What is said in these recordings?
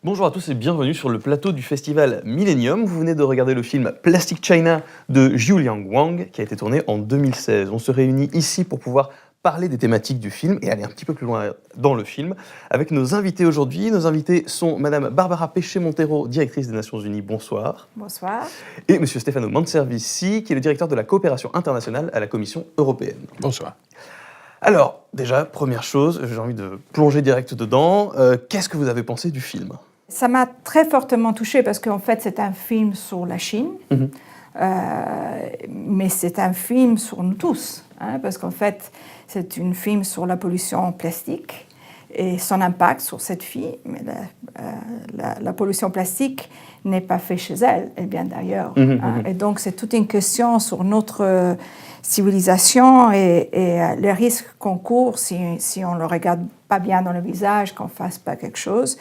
Bonjour à tous et bienvenue sur le plateau du festival Millennium. Vous venez de regarder le film Plastic China de Julian Wang qui a été tourné en 2016. On se réunit ici pour pouvoir parler des thématiques du film et aller un petit peu plus loin dans le film avec nos invités aujourd'hui. Nos invités sont Madame Barbara Péché-Montero, directrice des Nations Unies. Bonsoir. Bonsoir. Et Monsieur Stefano Manservisi, qui est le directeur de la coopération internationale à la Commission européenne. Bonsoir. Alors, déjà, première chose, j'ai envie de plonger direct dedans. Qu'est-ce que vous avez pensé du film ? Ça m'a très fortement touchée parce qu'en fait, c'est un film sur la Chine, mais c'est un film sur nous tous, parce qu'en fait, c'est un film sur la pollution plastique et son impact sur cette fille. Mais la pollution plastique n'est pas faite chez elle, elle vient d'ailleurs. Et donc, c'est toute une question sur notre civilisation et les risques qu'on court si on ne le regarde pas bien dans le visage, qu'on ne fasse pas quelque chose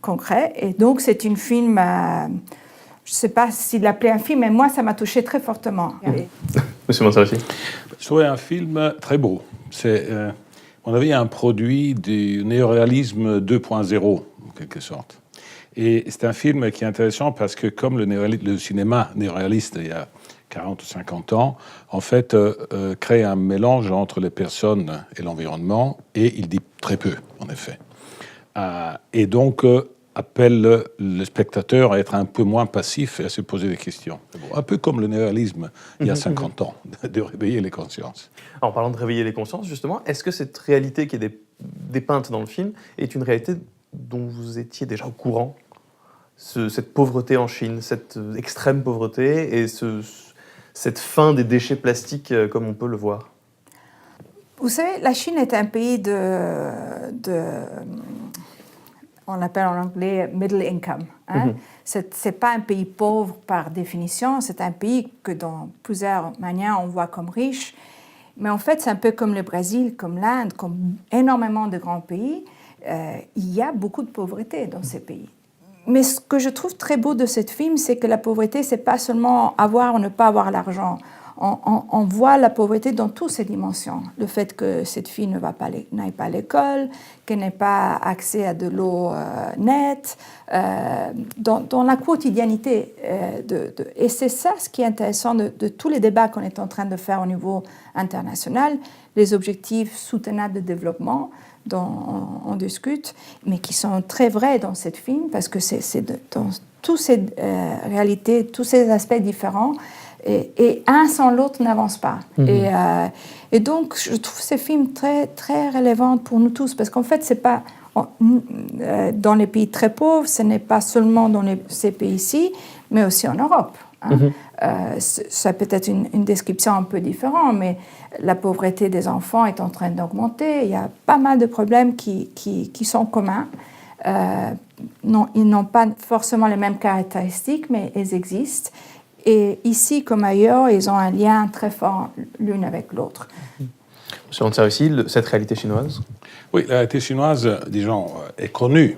concret. Et donc, c'est un film, je ne sais pas s'il l'appelait un film, mais moi, ça m'a touché très fortement. Monsieur Manservisi. Je trouvais un film très beau. C'est, à mon avis, un produit du néoréalisme 2.0, en quelque sorte. Et c'est un film qui est intéressant parce que, comme le cinéma néoréaliste, il y a 40 ou 50 ans, en fait, crée un mélange entre les personnes et l'environnement, et il dit très peu, en effet. Et donc, appelle le spectateur à être un peu moins passif et à se poser des questions. Un peu comme le néoréalisme il y a 50 ans, de réveiller les consciences. En parlant de réveiller les consciences, justement, est-ce que cette réalité qui est dépeinte dans le film est une réalité dont vous étiez déjà au courant ? Cette pauvreté en Chine, cette extrême pauvreté et cette fin des déchets plastiques comme on peut le voir. Vous savez, la Chine est un pays on l'appelle en anglais middle income. C'est pas un pays pauvre par définition, c'est un pays que dans plusieurs manières on voit comme riche. Mais en fait, c'est un peu comme le Brésil, comme l'Inde, comme énormément de grands pays. Il y a beaucoup de pauvreté dans ces pays. Mais ce que je trouve très beau de ce film, c'est que la pauvreté, c'est pas seulement avoir ou ne pas avoir l'argent. On voit la pauvreté dans toutes ses dimensions. Le fait que cette fille n'aille pas à l'école, qu'elle n'ait pas accès à de l'eau nette, dans la quotidienneté. Et c'est ça ce qui est intéressant de tous les débats qu'on est en train de faire au niveau international, les objectifs soutenables de développement dont on discute, mais qui sont très vrais dans cette film, parce que c'est dans toutes ces réalités, tous ces aspects différents, et un sans l'autre n'avance pas. Et donc, je trouve ces films très, très relevants pour nous tous, parce qu'en fait, c'est pas dans les pays très pauvres, ce n'est pas seulement dans ces pays-ci, mais aussi en Europe. Ça peut être une description un peu différente, mais la pauvreté des enfants est en train d'augmenter. Il y a pas mal de problèmes qui sont communs. Ils n'ont pas forcément les mêmes caractéristiques, mais ils existent. Et ici, comme ailleurs, ils ont un lien très fort l'une avec l'autre. Monsieur Manservisi, cette réalité chinoise ? Oui, la réalité chinoise, disons, est connue.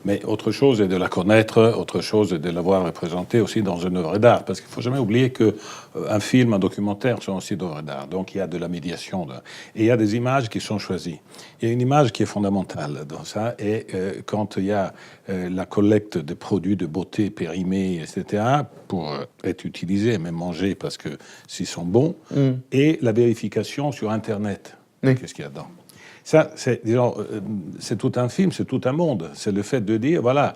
Mais autre chose est de la connaître, autre chose est de la voir représentée aussi dans une œuvre d'art. Parce qu'il ne faut jamais oublier qu'un film, un documentaire sont aussi d'œuvres d'art. Donc il y a de la médiation. Et il y a des images qui sont choisies. Il y a une image qui est fondamentale dans ça. Et quand il y a la collecte de produits de beauté périmés, etc., pour être utilisés, même mangés parce que s'ils sont bons, et la vérification sur Internet. Qu'est-ce qu'il y a dedans ? Ça, c'est tout un film, c'est tout un monde. C'est le fait de dire, voilà,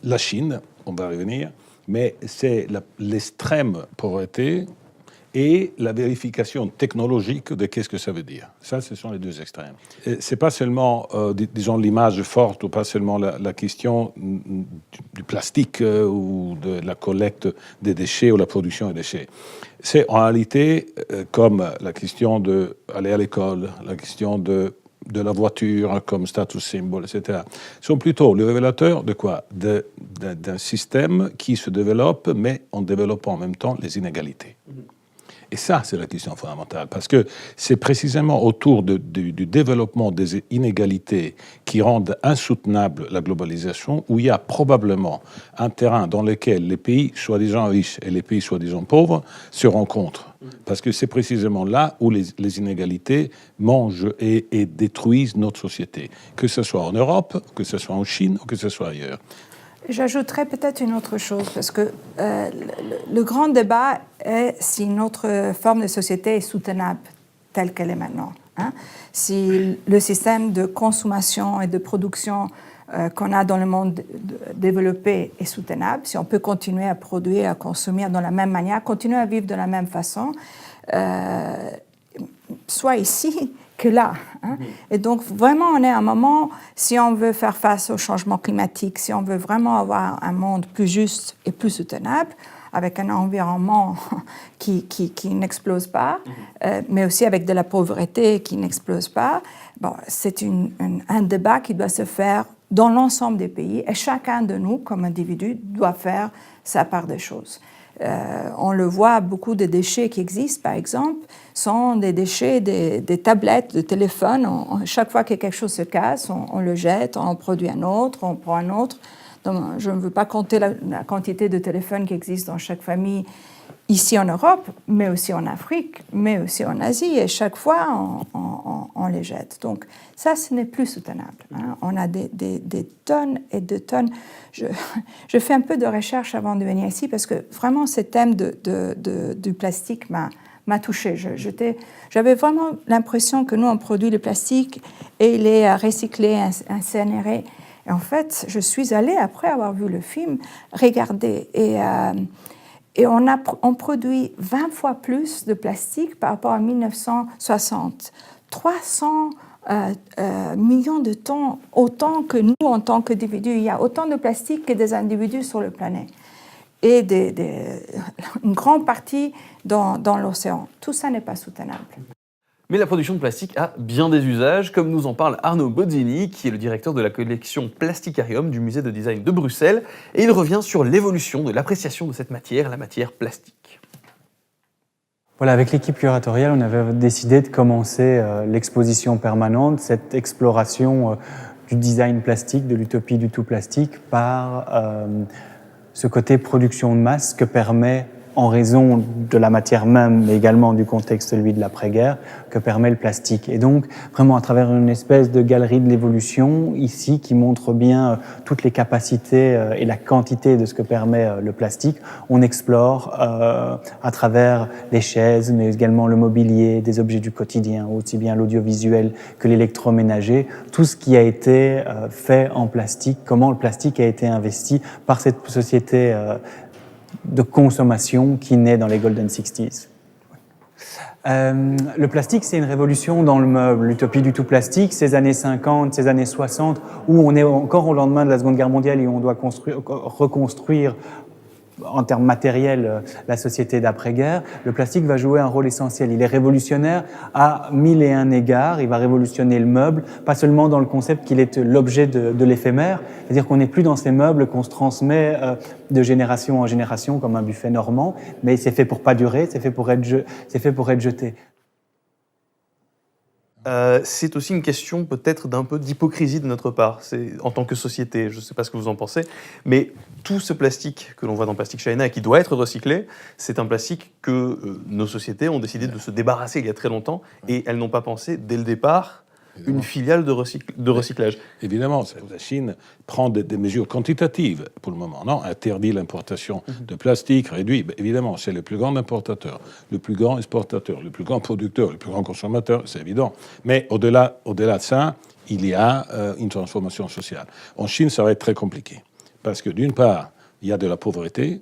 la Chine, on va revenir, mais c'est l'extrême pauvreté et la vérification technologique de qu'est-ce que ça veut dire. Ça, ce sont les deux extrêmes. C'est pas seulement, disons, l'image forte ou pas seulement la question du plastique ou de la collecte des déchets ou la production des déchets. C'est en réalité comme la question d'aller à l'école, la question de la voiture comme status symbol, etc. sont plutôt le révélateur de quoi ? D'un système qui se développe, mais en développant en même temps les inégalités. Et ça, c'est la question fondamentale, parce que c'est précisément autour du développement des inégalités qui rendent insoutenable la globalisation où il y a probablement un terrain dans lequel les pays soi-disant riches et les pays soi-disant pauvres se rencontrent. Parce que c'est précisément là où les inégalités mangent et détruisent notre société, que ce soit en Europe, que ce soit en Chine ou que ce soit ailleurs. J'ajouterais peut-être une autre chose, parce que le grand débat est si notre forme de société est soutenable telle qu'elle est maintenant. Hein? Si le système de consommation et de production qu'on a dans le monde développé est soutenable, si on peut continuer à produire, à consommer de la même manière, continuer à vivre de la même façon, soit ici que là. Hein? Et donc, vraiment, on est à un moment, si on veut faire face au changement climatique, si on veut vraiment avoir un monde plus juste et plus soutenable, avec un environnement qui n'explose pas, mais aussi avec de la pauvreté qui n'explose pas, bon, c'est un débat qui doit se faire dans l'ensemble des pays, et chacun de nous, comme individu, doit faire sa part des choses. On le voit, beaucoup de déchets qui existent, par exemple, sont des déchets des tablettes, de téléphones. Chaque fois que quelque chose se casse, on le jette, on en produit un autre, on prend un autre. Donc, je ne veux pas compter la quantité de téléphones qui existent dans chaque famille ici en Europe, mais aussi en Afrique, mais aussi en Asie, et chaque fois, on les jette. Donc, ça, ce n'est plus soutenable. Hein. On a des tonnes et des tonnes. Je fais un peu de recherche avant de venir ici, parce que vraiment, ce thème du plastique m'a touchée. J'avais vraiment l'impression que nous, on produit le plastique et il est recyclé, incinéré. Et en fait, je suis allée, après avoir vu le film, regarder. Et on produit 20 fois plus de plastique par rapport à 1960. 300 millions de tonnes, autant que nous en tant qu'individus. Il y a autant de plastique que des individus sur la planète. Et une grande partie dans l'océan. Tout ça n'est pas soutenable. Mais la production de plastique a bien des usages, comme nous en parle Arnaud Bozzini, qui est le directeur de la collection Plasticarium du musée de design de Bruxelles, et il revient sur l'évolution de l'appréciation de cette matière, la matière plastique. Voilà, avec l'équipe curatoriale, on avait décidé de commencer l'exposition permanente, cette exploration du design plastique, de l'utopie du tout plastique, par ce côté production de masse que permet, en raison de la matière même, mais également du contexte, celui de l'après-guerre, que permet le plastique. Et donc, vraiment, à travers une espèce de galerie de l'évolution, ici, qui montre bien toutes les capacités et la quantité de ce que permet le plastique, on explore à travers les chaises, mais également le mobilier, des objets du quotidien, aussi bien l'audiovisuel que l'électroménager, tout ce qui a été fait en plastique, comment le plastique a été investi par cette société de consommation qui naît dans les Golden 60s. Le plastique, c'est une révolution dans le meuble. L'utopie du tout plastique, ces années 50, ces années 60, où on est encore au lendemain de la Seconde Guerre mondiale et où on doit reconstruire en termes matériels la société d'après-guerre, le plastique va jouer un rôle essentiel. Il est révolutionnaire à 1001 égards. Il va révolutionner le meuble, pas seulement dans le concept qu'il est l'objet de l'éphémère, c'est-à-dire qu'on n'est plus dans ces meubles qu'on se transmet de génération en génération comme un buffet normand, mais c'est fait pour pas durer, c'est fait pour être jeté. C'est aussi une question peut-être d'un peu d'hypocrisie de notre part, en tant que société, je ne sais pas ce que vous en pensez, mais tout ce plastique que l'on voit dans Plastic China et qui doit être recyclé, c'est un plastique que nos sociétés ont décidé de se débarrasser il y a très longtemps et elles n'ont pas pensé dès le départ une filiale de recyclage. Évidemment, la Chine prend des mesures quantitatives pour le moment. Non, interdit l'importation de plastique, réduit. Évidemment, c'est le plus grand importateur, le plus grand exportateur, le plus grand producteur, le plus grand consommateur, c'est évident. Mais au-delà de ça, il y a une transformation sociale. En Chine, ça va être très compliqué. Parce que d'une part, il y a de la pauvreté.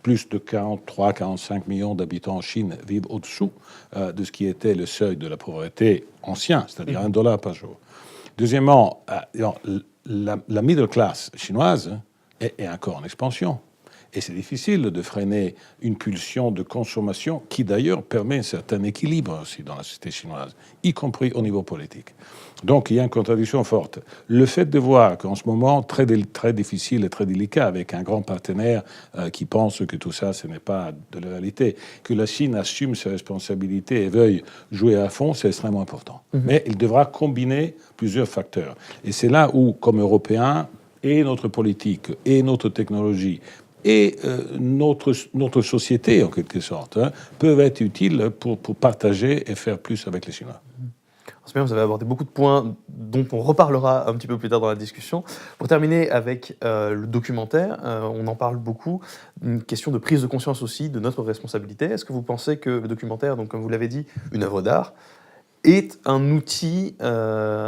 Plus de 43-45 millions d'habitants en Chine vivent au-dessous de ce qui était le seuil de la pauvreté ancien, c'est-à-dire $1 par jour. Deuxièmement, la middle class chinoise est encore en expansion. Et c'est difficile de freiner une pulsion de consommation qui d'ailleurs permet un certain équilibre aussi dans la société chinoise, y compris au niveau politique. Donc il y a une contradiction forte. Le fait de voir qu'en ce moment, très difficile et très délicat, avec un grand partenaire qui pense que tout ça, ce n'est pas de la réalité, que la Chine assume ses responsabilités et veuille jouer à fond, c'est extrêmement important. Mais il devra combiner plusieurs facteurs. Et c'est là où, comme Européens, et notre politique, et notre technologie, et notre société, en quelque sorte, peuvent être utiles pour partager et faire plus avec les Chinois. C'est bien, vous avez abordé beaucoup de points dont on reparlera un petit peu plus tard dans la discussion. Pour terminer avec le documentaire, on en parle beaucoup, une question de prise de conscience aussi de notre responsabilité. Est-ce que vous pensez que le documentaire, donc comme vous l'avez dit, une œuvre d'art, est un outil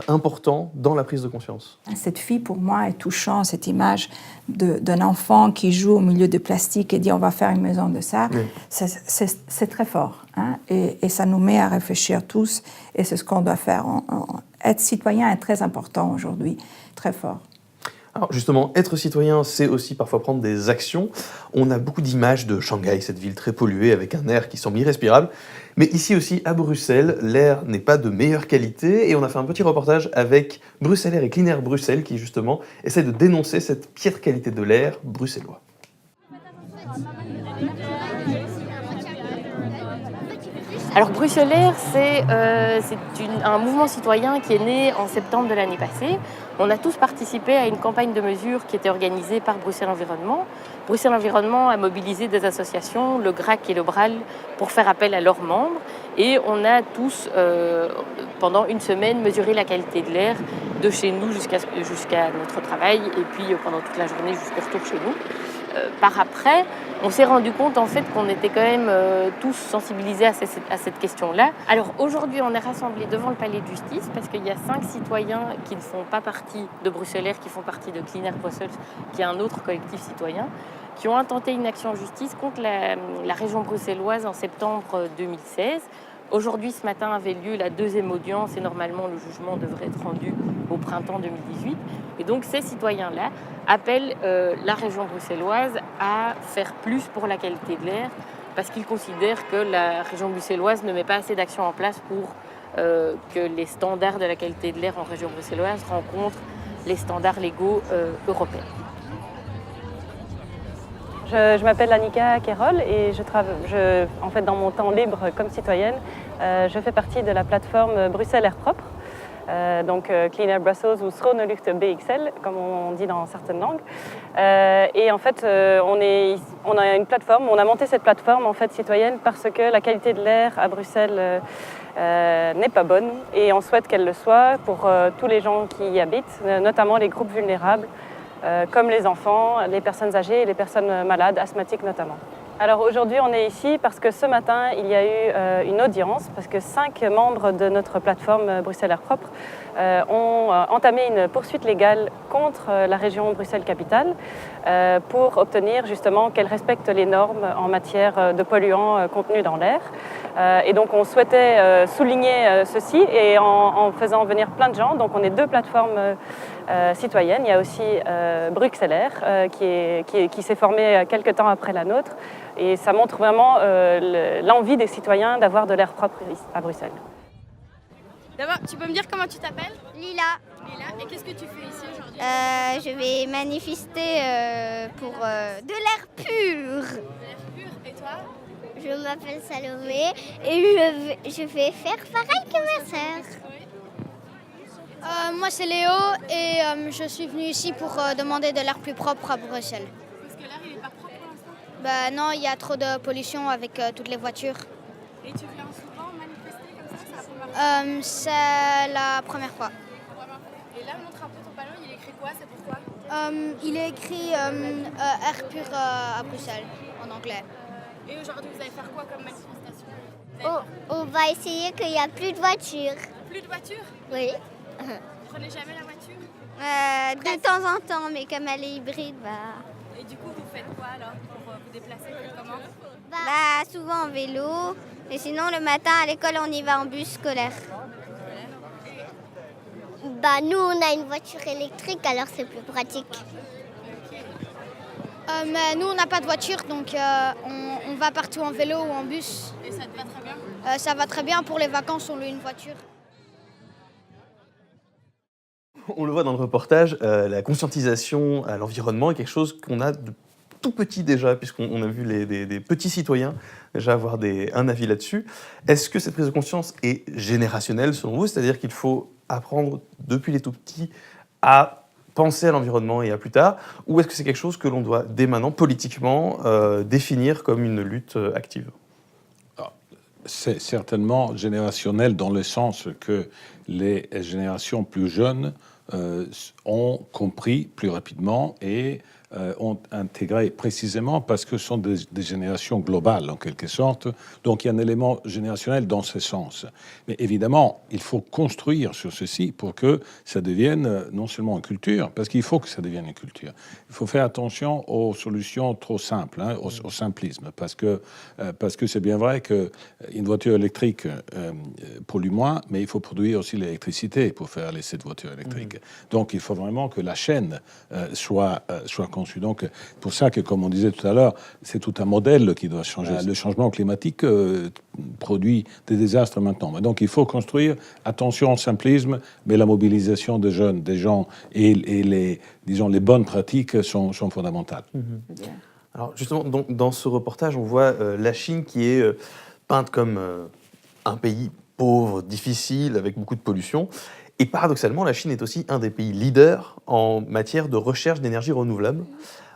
important dans la prise de conscience? Cette fille, pour moi, est touchante, cette image d'un enfant qui joue au milieu de plastique et dit on va faire une maison de ça. Oui. C'est très fort. Hein? Et ça nous met à réfléchir tous, et c'est ce qu'on doit faire. Être citoyen est très important aujourd'hui, très fort. Alors justement, être citoyen, c'est aussi parfois prendre des actions. On a beaucoup d'images de Shanghai, cette ville très polluée avec un air qui semble irrespirable. Mais ici aussi, à Bruxelles, l'air n'est pas de meilleure qualité. Et on a fait un petit reportage avec Bruxelles Air et Clean Air Bruxelles qui justement essaie de dénoncer cette piètre qualité de l'air bruxellois. Alors Bruxelles Air, c'est un mouvement citoyen qui est né en septembre de l'année passée. On a tous participé à une campagne de mesures qui était organisée par Bruxelles Environnement. Bruxelles Environnement a mobilisé des associations, le GRAC et le BRAL, pour faire appel à leurs membres. Et on a tous, pendant une semaine, mesuré la qualité de l'air de chez nous jusqu'à notre travail, et puis pendant toute la journée jusqu'au retour chez nous. Par après, on s'est rendu compte en fait qu'on était quand même tous sensibilisés à cette question-là. Alors aujourd'hui, on est rassemblés devant le palais de justice parce qu'il y a 5 citoyens qui ne font pas partie de Bruxelles Air, qui font partie de Clean Air Brussels, qui est un autre collectif citoyen, qui ont intenté une action en justice contre la région bruxelloise en septembre 2016. Aujourd'hui, ce matin, avait lieu la 2e audience et normalement le jugement devrait être rendu au printemps 2018. Et donc ces citoyens-là appellent la région bruxelloise à faire plus pour la qualité de l'air parce qu'ils considèrent que la région bruxelloise ne met pas assez d'actions en place pour que les standards de la qualité de l'air en région bruxelloise rencontrent les standards légaux européens. Je m'appelle Annika Kerol et en fait, dans mon temps libre comme citoyenne, je fais partie de la plateforme Bruxelles Air Propre, donc Clean Air Brussels ou Schone Lucht BXL, comme on dit dans certaines langues. Et en fait, on a une plateforme, on a monté cette plateforme en fait, citoyenne parce que la qualité de l'air à Bruxelles n'est pas bonne et on souhaite qu'elle le soit pour tous les gens qui y habitent, notamment les groupes vulnérables, comme les enfants, les personnes âgées et les personnes malades, asthmatiques notamment. Alors aujourd'hui, on est ici parce que ce matin, il y a eu une audience, parce que 5 membres de notre plateforme Bruxelles Air Propre ont entamé une poursuite légale contre la région Bruxelles-Capitale pour obtenir justement qu'elle respecte les normes en matière de polluants contenus dans l'air. Et donc on souhaitait souligner ceci et en faisant venir plein de gens. Donc on est 2 plateformes citoyennes. Il y a aussi Bruxelles Air qui s'est formée quelques temps après la nôtre. Et ça montre vraiment l'envie des citoyens d'avoir de l'air propre à Bruxelles. D'abord, tu peux me dire comment tu t'appelles? Lila. Lila. Et qu'est-ce que tu fais ici aujourd'hui? Je vais manifester pour de l'air pur. De l'air pur. Et toi? Je m'appelle Salomé et je vais faire pareil que ma sœur. Moi, c'est Léo et je suis venue ici pour demander de l'air plus propre à Bruxelles. Parce que l'air, il n'est pas propre pour l'instant? Bah non, il y a trop de pollution avec toutes les voitures. Et tu viens souvent manifester comme ça? C'est la première fois? C'est la première fois. Et là, montre un peu ton panneau, il est écrit quoi? C'est pourquoi? Il est écrit air pur à Bruxelles, en anglais. Et aujourd'hui, vous allez faire quoi comme manifestation? On va essayer qu'il n'y a plus de voitures. Plus de voitures? Oui. Vous prenez jamais la voiture? De temps en temps, mais comme elle est hybride, bah... Et du coup, vous faites quoi alors pour vous déplacer? Comment? Bah, souvent en vélo. Et sinon, le matin à l'école, on y va en bus scolaire. Bah, nous, on a une voiture électrique, alors c'est plus pratique. Mais nous, on n'a pas de voiture, donc on va partout en vélo ou en bus. Et ça te va très bien? Ça va très bien. Pour les vacances, on loue une voiture. On le voit dans le reportage, la conscientisation à l'environnement est quelque chose qu'on a de tout petit déjà, puisqu'on a vu des petits citoyens déjà avoir un avis là-dessus. Est-ce que cette prise de conscience est générationnelle selon vous? C'est-à-dire qu'il faut apprendre depuis les tout petits à penser à l'environnement et à plus tard? Ou est-ce que c'est quelque chose que l'on doit dès maintenant politiquement définir comme une lutte active? C'est certainement générationnel dans le sens que les générations plus jeunes ont compris plus rapidement et ont intégré précisément parce que ce sont des générations globales en quelque sorte. Donc il y a un élément générationnel dans ce sens. Mais évidemment, il faut construire sur ceci pour que ça devienne non seulement une culture, parce qu'il faut que ça devienne une culture. Il faut faire attention aux solutions trop simples, hein, au simplisme, parce que c'est bien vrai qu'une voiture électrique pollue moins, mais il faut produire aussi l'électricité pour faire aller cette voiture électrique. Donc il faut vraiment que la chaîne soit conçue. Donc pour ça que, comme on disait tout à l'heure, c'est tout un modèle qui doit changer. Le changement climatique produit des désastres maintenant. Donc il faut construire, attention au simplisme, mais la mobilisation des jeunes, des gens et les bonnes pratiques sont fondamentales. Alors justement, dans ce reportage, on voit la Chine qui est peinte comme un pays pauvre, difficile, avec beaucoup de pollution. Et paradoxalement, la Chine est aussi un des pays leaders en matière de recherche d'énergie renouvelable.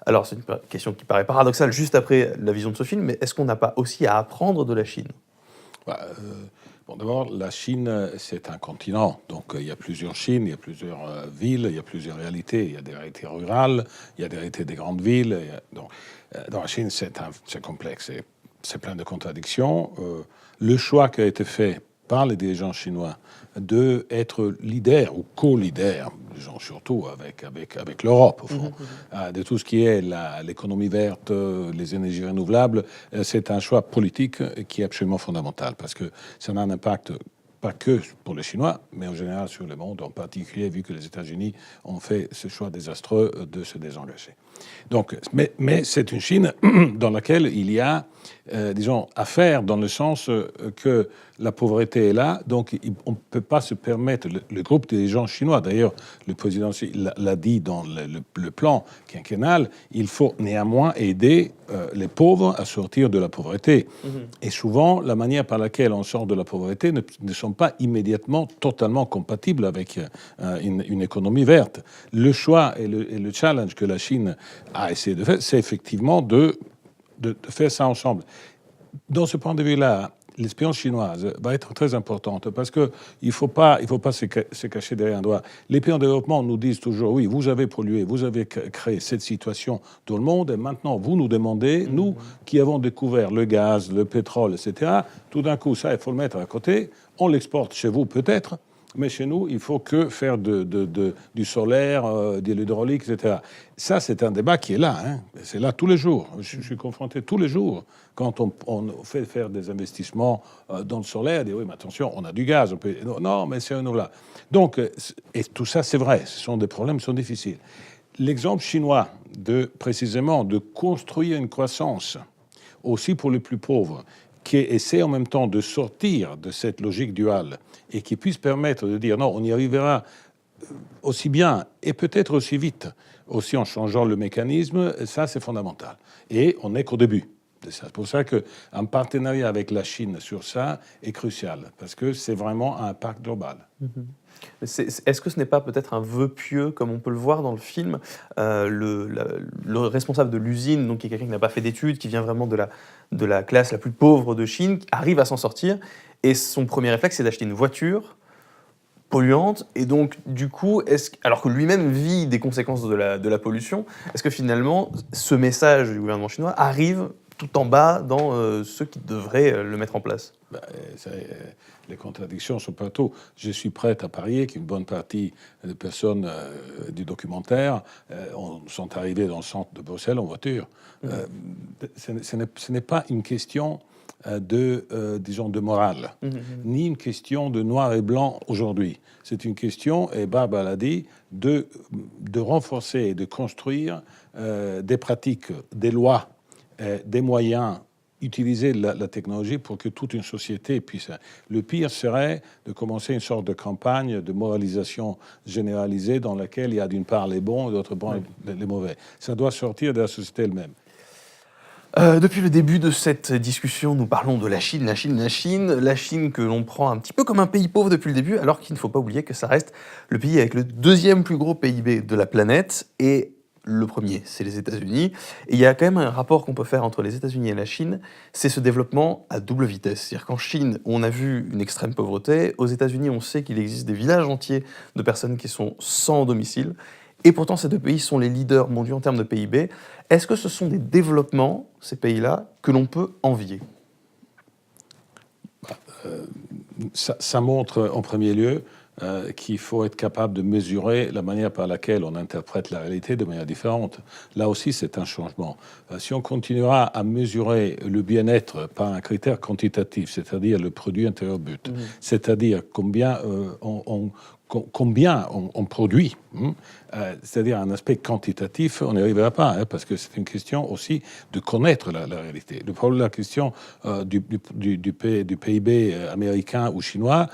Alors, c'est une question qui paraît paradoxale juste après la vision de ce film, mais est-ce qu'on n'a pas aussi à apprendre de la Chine? D'abord, la Chine, c'est un continent. Donc, il y a plusieurs Chines, il y a plusieurs villes, il y a plusieurs réalités. Il y a des réalités rurales, il y a des réalités des grandes villes. Donc, dans la Chine, c'est complexe. C'est plein de contradictions. Le choix qui a été fait par les dirigeants chinois d'être leader ou co-leader, surtout avec l'Europe, au fond, de tout ce qui est l'économie verte, les énergies renouvelables, c'est un choix politique qui est absolument fondamental parce que ça a un impact pas que pour les Chinois, mais en général sur le monde, en particulier vu que les États-Unis ont fait ce choix désastreux de se désengager. Donc, mais c'est une Chine dans laquelle il y a, affaire dans le sens que la pauvreté est là, donc on ne peut pas se permettre, le groupe des gens chinois, d'ailleurs le président l'a dit dans le plan quinquennal, il faut néanmoins aider les pauvres à sortir de la pauvreté. Et souvent, la manière par laquelle on sort de la pauvreté ne sont pas immédiatement totalement compatibles avec une économie verte. Le choix et le challenge que la Chine a essayé de faire, c'est effectivement de faire ça ensemble. Dans ce point de vue-là, l'expérience chinoise va être très importante parce qu'il ne faut pas se cacher derrière un doigt. Les pays en développement nous disent toujours, oui, vous avez pollué, vous avez créé cette situation dans le monde et maintenant vous nous demandez, nous qui avons découvert le gaz, le pétrole, etc., tout d'un coup, ça, il faut le mettre à côté, on l'exporte chez vous peut-être, mais chez nous, il faut que faire du solaire, de l'hydraulique, etc. Ça, c'est un débat qui est là. Hein. C'est là tous les jours. Je suis confronté tous les jours quand on fait faire des investissements dans le solaire. On dit, oui, mais attention, on a du gaz. Non, mais c'est renouvelable. Donc, et tout ça, c'est vrai. Ce sont des problèmes qui sont difficiles. L'exemple chinois, précisément, de construire une croissance, aussi pour les plus pauvres, qui essaie en même temps de sortir de cette logique duale et qui puisse permettre de dire non, on y arrivera aussi bien et peut-être aussi vite, aussi en changeant le mécanisme, ça c'est fondamental. Et on n'est qu'au début de ça. C'est pour ça qu'un partenariat avec la Chine sur ça est crucial, parce que c'est vraiment un impact global. Est-ce que ce n'est pas peut-être un vœu pieux, comme on peut le voir dans le film, le responsable de l'usine, donc qui est quelqu'un qui n'a pas fait d'études, qui vient vraiment de la classe la plus pauvre de Chine, arrive à s'en sortir, et son premier réflexe, c'est d'acheter une voiture polluante, et donc du coup, alors que lui-même vit des conséquences de la pollution, est-ce que finalement, ce message du gouvernement chinois arrive tout en bas dans ceux qui devraient le mettre en place? Les contradictions sont partout. Je suis prêt à parier qu'une bonne partie des personnes du documentaire sont arrivées dans le centre de Bruxelles en voiture. Ce n'est pas une question de morale, ni une question de noir et blanc aujourd'hui. C'est une question, et Barbara l'a dit, de renforcer et de construire des pratiques, des lois, des moyens, utiliser la technologie pour que toute une société puisse... Le pire serait de commencer une sorte de campagne de moralisation généralisée dans laquelle il y a d'une part les bons et d'autre part les mauvais. Ça doit sortir de la société elle-même. Depuis le début de cette discussion, nous parlons de la Chine, la Chine que l'on prend un petit peu comme un pays pauvre depuis le début, alors qu'il ne faut pas oublier que ça reste le pays avec le deuxième plus gros PIB de la planète, et le premier, c'est les États-Unis. Et il y a quand même un rapport qu'on peut faire entre les États-Unis et la Chine, c'est ce développement à double vitesse. C'est-à-dire qu'en Chine, on a vu une extrême pauvreté, aux États-Unis, on sait qu'il existe des villages entiers de personnes qui sont sans domicile, et pourtant ces deux pays sont les leaders mondiaux en termes de PIB. Est-ce que ce sont des développements, ces pays-là, que l'on peut envier ? Ça montre en premier lieu qu'il faut être capable de mesurer la manière par laquelle on interprète la réalité de manière différente. Là aussi, c'est un changement. Si on continuera à mesurer le bien-être par un critère quantitatif, c'est-à-dire le produit intérieur brut, c'est-à-dire combien on produit, c'est-à-dire un aspect quantitatif, on n'y arrivera pas, parce que c'est une question aussi de connaître la réalité. Le problème, la question du PIB américain ou chinois,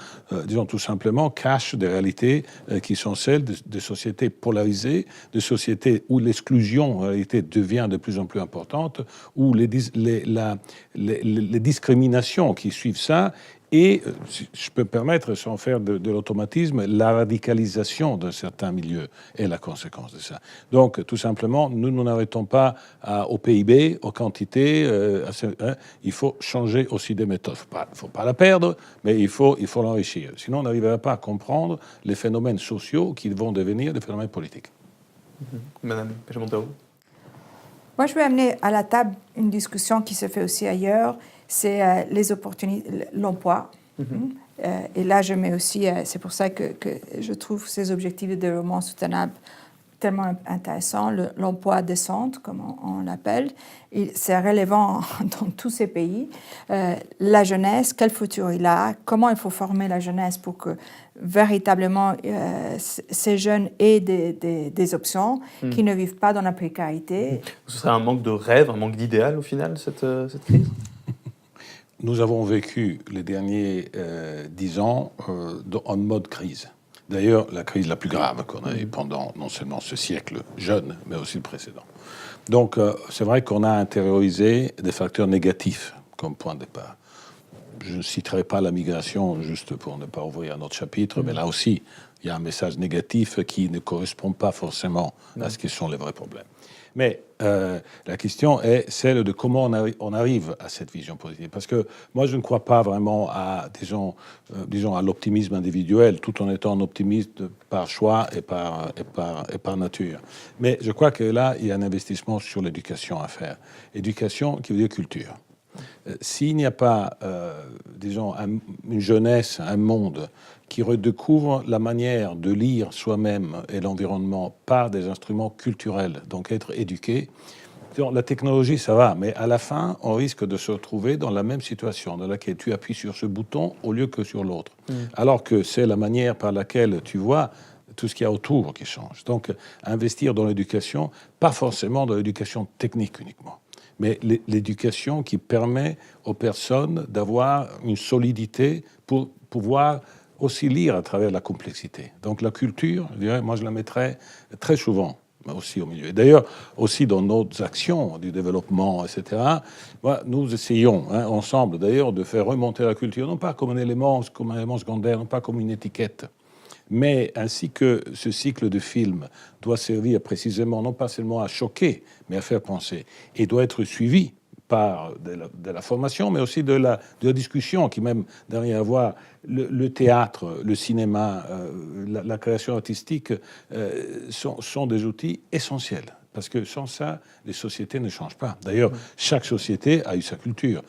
disons tout simplement, cache des réalités qui sont celles de sociétés polarisées, de sociétés où l'exclusion en réalité devient de plus en plus importante, où les discriminations qui suivent ça. Et, si je peux me permettre, sans faire de l'automatisme, la radicalisation de certains milieux est la conséquence de ça. Donc, tout simplement, nous n'arrêtons pas au PIB, aux quantités. Il faut changer aussi des méthodes. Il ne faut pas la perdre, mais il faut l'enrichir. Sinon, on n'arrivera pas à comprendre les phénomènes sociaux qui vont devenir des phénomènes politiques. Madame Pêche-Montero. Moi, je vais amener à la table une discussion qui se fait aussi ailleurs, c'est les opportunités, l'emploi. Et là, je mets aussi, c'est pour ça que je trouve ces objectifs de développement soutenable tellement intéressants, l'emploi décent, comme on l'appelle. C'est relevant dans tous ces pays. La jeunesse, quel futur il a, comment il faut former la jeunesse pour que véritablement ces jeunes aient des options, qui ne vivent pas dans la précarité. Ce serait un manque de rêve, un manque d'idéal au final, cette crise ? Nous avons vécu les derniers 10 ans en mode crise. D'ailleurs, la crise la plus grave qu'on a eue pendant non seulement ce siècle jeune, mais aussi le précédent. Donc, c'est vrai qu'on a intériorisé des facteurs négatifs comme point de départ. Je ne citerai pas la migration, juste pour ne pas ouvrir un autre chapitre, mais là aussi, il y a un message négatif qui ne correspond pas forcément à ce qui sont les vrais problèmes. Mais la question est celle de comment on arrive à cette vision positive. Parce que moi, je ne crois pas vraiment à, disons, à l'optimisme individuel, tout en étant optimiste par choix et par nature. Mais je crois que là, il y a un investissement sur l'éducation à faire. Éducation qui veut dire culture. S'il n'y a pas, disons, une jeunesse, un monde qui redécouvre la manière de lire soi-même et l'environnement par des instruments culturels, donc être éduqué, la technologie, ça va, mais à la fin, on risque de se retrouver dans la même situation dans laquelle tu appuies sur ce bouton au lieu que sur l'autre. Alors que c'est la manière par laquelle tu vois tout ce qu'il y a autour qui change. Donc, investir dans l'éducation, pas forcément dans l'éducation technique uniquement, mais l'éducation qui permet aux personnes d'avoir une solidité pour pouvoir aussi lire à travers la complexité. Donc la culture, je dirais, moi je la mettrais très souvent aussi au milieu. Et d'ailleurs, aussi dans nos actions du développement, etc., nous essayons ensemble d'ailleurs de faire remonter la culture, non pas comme un élément secondaire, non pas comme une étiquette, mais ainsi que ce cycle de films doit servir précisément non pas seulement à choquer, mais à faire penser, et doit être suivi par de la formation, mais aussi de la discussion qui même derrière avoir le théâtre, le cinéma, la création artistique sont des outils essentiels. Parce que sans ça, les sociétés ne changent pas. D'ailleurs, chaque société a eu sa culture.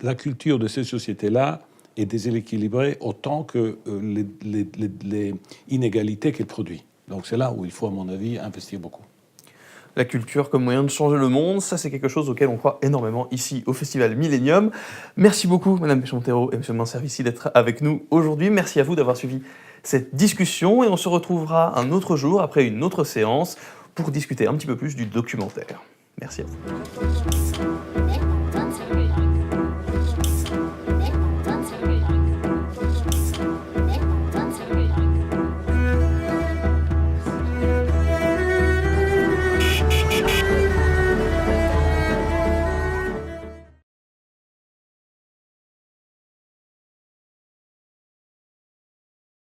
La culture de ces sociétés-là est déséquilibrée autant que les inégalités qu'elle produit. Donc c'est là où il faut, à mon avis, investir beaucoup. La culture comme moyen de changer le monde, ça c'est quelque chose auquel on croit énormément ici au Festival Millennium. Merci beaucoup Madame Péchon-Terreau et Monsieur Manservici d'être avec nous aujourd'hui. Merci à vous d'avoir suivi cette discussion et on se retrouvera un autre jour après une autre séance pour discuter un petit peu plus du documentaire. Merci à vous.